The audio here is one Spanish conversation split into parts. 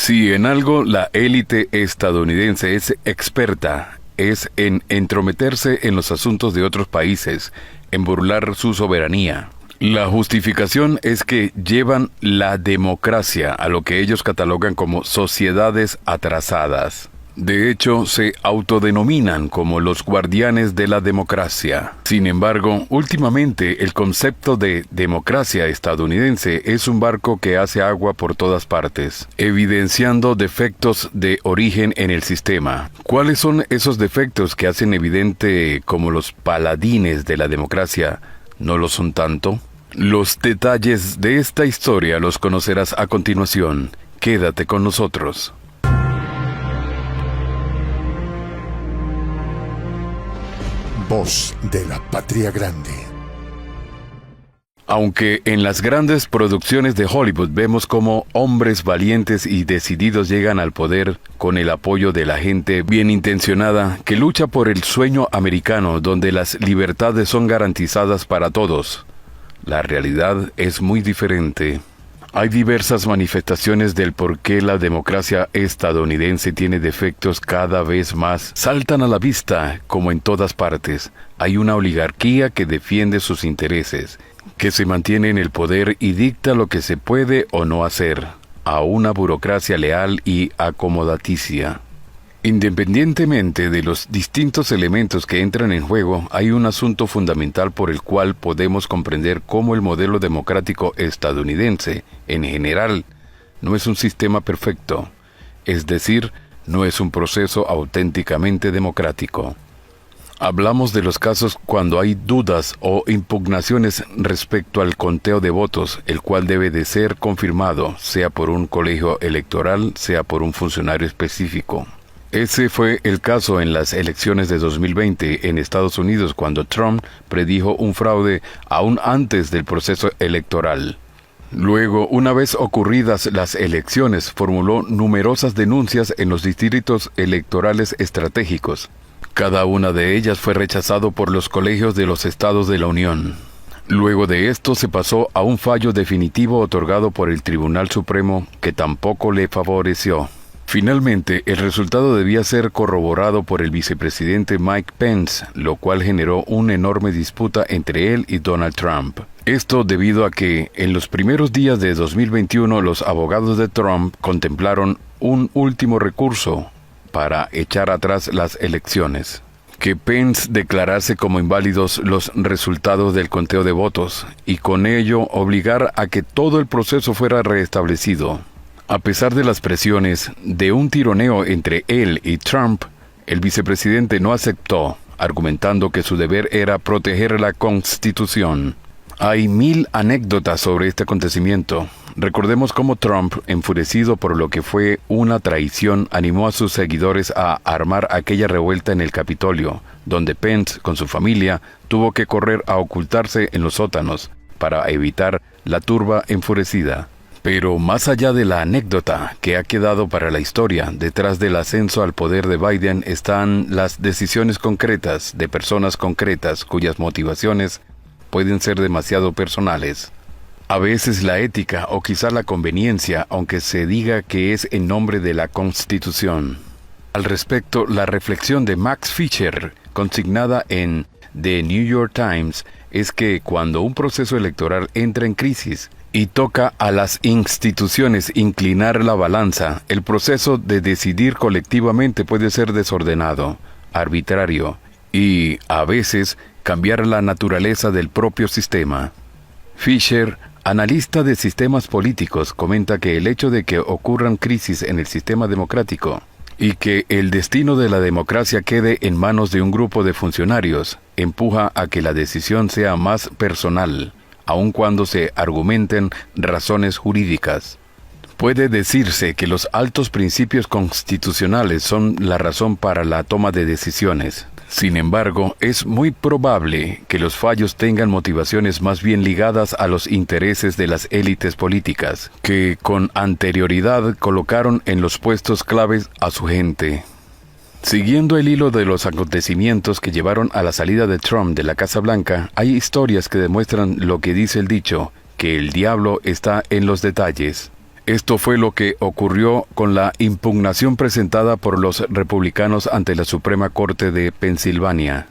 Si en algo la élite estadounidense es experta, es en entrometerse en los asuntos de otros países, en burlar su soberanía. La justificación es que llevan la democracia a lo que ellos catalogan como sociedades atrasadas. De hecho, se autodenominan como los guardianes de la democracia. Sin embargo, últimamente el concepto de democracia estadounidense es un barco que hace agua por todas partes, evidenciando defectos de origen en el sistema. ¿Cuáles son esos defectos que hacen evidente como los paladines de la democracia no lo son tanto? Los detalles de esta historia los conocerás a continuación. Quédate con nosotros. Voz de la Patria Grande. Aunque en las grandes producciones de Hollywood vemos cómo hombres valientes y decididos llegan al poder con el apoyo de la gente bien intencionada que lucha por el sueño americano donde las libertades son garantizadas para todos, la realidad es muy diferente. Hay diversas manifestaciones del por qué la democracia estadounidense tiene defectos cada vez más. Saltan a la vista, como en todas partes. Hay una oligarquía que defiende sus intereses, que se mantiene en el poder y dicta lo que se puede o no hacer, a una burocracia leal y acomodaticia. Independientemente de los distintos elementos que entran en juego, hay un asunto fundamental por el cual podemos comprender cómo el modelo democrático estadounidense, en general, no es un sistema perfecto, es decir, no es un proceso auténticamente democrático. Hablamos de los casos cuando hay dudas o impugnaciones respecto al conteo de votos, el cual debe de ser confirmado, sea por un colegio electoral, sea por un funcionario específico. Ese fue el caso en las elecciones de 2020 en Estados Unidos cuando Trump predijo un fraude aún antes del proceso electoral. Luego, una vez ocurridas las elecciones, formuló numerosas denuncias en los distritos electorales estratégicos. Cada una de ellas fue rechazado por los colegios de los estados de la Unión. Luego de esto se pasó a un fallo definitivo otorgado por el Tribunal Supremo que tampoco le favoreció. Finalmente, el resultado debía ser corroborado por el vicepresidente Mike Pence, lo cual generó una enorme disputa entre él y Donald Trump. Esto debido a que, en los primeros días de 2021, los abogados de Trump contemplaron un último recurso para echar atrás las elecciones. Que Pence declarase como inválidos los resultados del conteo de votos, y con ello obligar a que todo el proceso fuera restablecido. A pesar de las presiones de un tironeo entre él y Trump, el vicepresidente no aceptó, argumentando que su deber era proteger la Constitución. Hay 1000 anécdotas sobre este acontecimiento. Recordemos cómo Trump, enfurecido por lo que fue una traición, animó a sus seguidores a armar aquella revuelta en el Capitolio, donde Pence, con su familia, tuvo que correr a ocultarse en los sótanos para evitar la turba enfurecida. Pero más allá de la anécdota que ha quedado para la historia, detrás del ascenso al poder de Biden están las decisiones concretas de personas concretas cuyas motivaciones pueden ser demasiado personales. A veces la ética o quizá la conveniencia, aunque se diga que es en nombre de la Constitución. Al respecto, la reflexión de Max Fisher, consignada en The New York Times, es que cuando un proceso electoral entra en crisis, y toca a las instituciones inclinar la balanza, el proceso de decidir colectivamente puede ser desordenado, arbitrario y, a veces, cambiar la naturaleza del propio sistema. Fisher, analista de sistemas políticos, comenta que el hecho de que ocurran crisis en el sistema democrático y que el destino de la democracia quede en manos de un grupo de funcionarios empuja a que la decisión sea más personal, aun cuando se argumenten razones jurídicas. Puede decirse que los altos principios constitucionales son la razón para la toma de decisiones. Sin embargo, es muy probable que los fallos tengan motivaciones más bien ligadas a los intereses de las élites políticas, que con anterioridad colocaron en los puestos claves a su gente. Siguiendo el hilo de los acontecimientos que llevaron a la salida de Trump de la Casa Blanca, hay historias que demuestran lo que dice el dicho, que el diablo está en los detalles. Esto fue lo que ocurrió con la impugnación presentada por los republicanos ante la Suprema Corte de Pensilvania.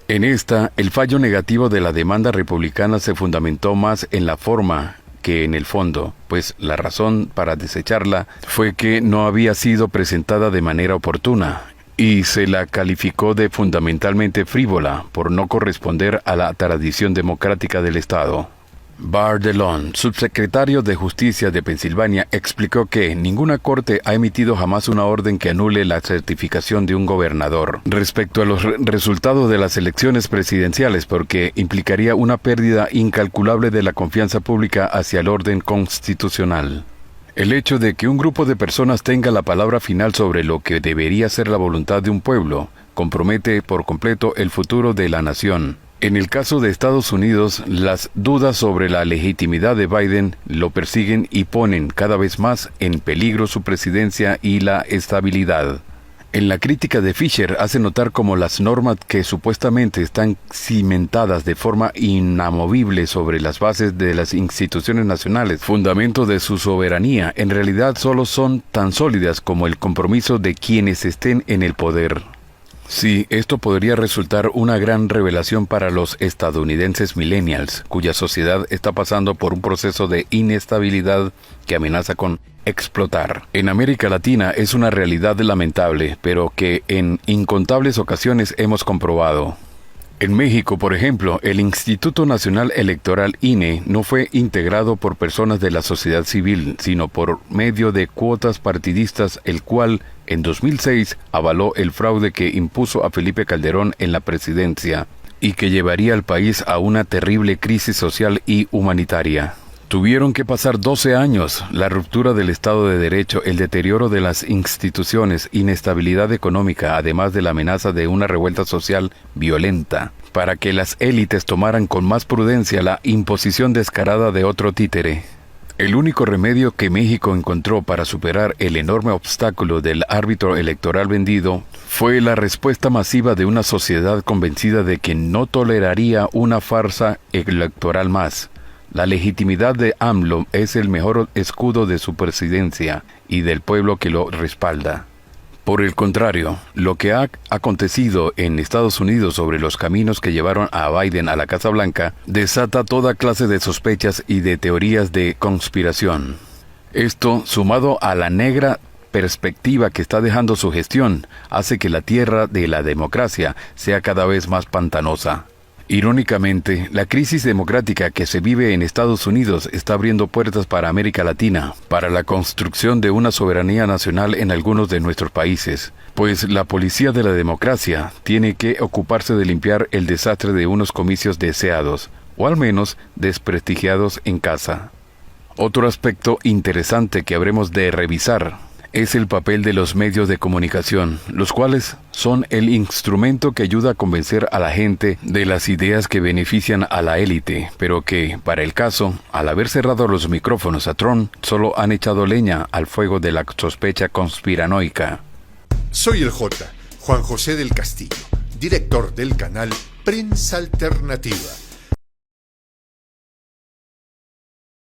En esta, el fallo negativo de la demanda republicana se fundamentó más en la forma que en el fondo, pues la razón para desecharla fue que no había sido presentada de manera oportuna, y se la calificó de fundamentalmente frívola por no corresponder a la tradición democrática del Estado. Barr DeLong, subsecretario de Justicia de Pensilvania, explicó que ninguna corte ha emitido jamás una orden que anule la certificación de un gobernador respecto a los resultados de las elecciones presidenciales, porque implicaría una pérdida incalculable de la confianza pública hacia el orden constitucional. El hecho de que un grupo de personas tenga la palabra final sobre lo que debería ser la voluntad de un pueblo compromete por completo el futuro de la nación. En el caso de Estados Unidos, las dudas sobre la legitimidad de Biden lo persiguen y ponen cada vez más en peligro su presidencia y la estabilidad. En la crítica de Fisher hace notar cómo las normas que supuestamente están cimentadas de forma inamovible sobre las bases de las instituciones nacionales, fundamento de su soberanía, en realidad solo son tan sólidas como el compromiso de quienes estén en el poder. Sí, esto podría resultar una gran revelación para los estadounidenses millennials, cuya sociedad está pasando por un proceso de inestabilidad que amenaza con explotar. En América Latina es una realidad lamentable, pero que en incontables ocasiones hemos comprobado. En México, por ejemplo, el Instituto Nacional Electoral INE no fue integrado por personas de la sociedad civil, sino por medio de cuotas partidistas, el cual, en 2006, avaló el fraude que impuso a Felipe Calderón en la presidencia y que llevaría al país a una terrible crisis social y humanitaria. Tuvieron que pasar 12 años, la ruptura del Estado de Derecho, el deterioro de las instituciones, inestabilidad económica, además de la amenaza de una revuelta social violenta, para que las élites tomaran con más prudencia la imposición descarada de otro títere. El único remedio que México encontró para superar el enorme obstáculo del árbitro electoral vendido fue la respuesta masiva de una sociedad convencida de que no toleraría una farsa electoral más. La legitimidad de AMLO es el mejor escudo de su presidencia y del pueblo que lo respalda. Por el contrario, lo que ha acontecido en Estados Unidos sobre los caminos que llevaron a Biden a la Casa Blanca desata toda clase de sospechas y de teorías de conspiración. Esto, sumado a la negra perspectiva que está dejando su gestión, hace que la tierra de la democracia sea cada vez más pantanosa. Irónicamente, la crisis democrática que se vive en Estados Unidos está abriendo puertas para América Latina, para la construcción de una soberanía nacional en algunos de nuestros países, pues la policía de la democracia tiene que ocuparse de limpiar el desastre de unos comicios deseados, o al menos desprestigiados en casa. Otro aspecto interesante que habremos de revisar es el papel de los medios de comunicación, los cuales son el instrumento que ayuda a convencer a la gente de las ideas que benefician a la élite, pero que, para el caso, al haber cerrado los micrófonos a Trump, solo han echado leña al fuego de la sospecha conspiranoica. Soy el J, Juan José del Castillo, director del canal Prensa Alternativa.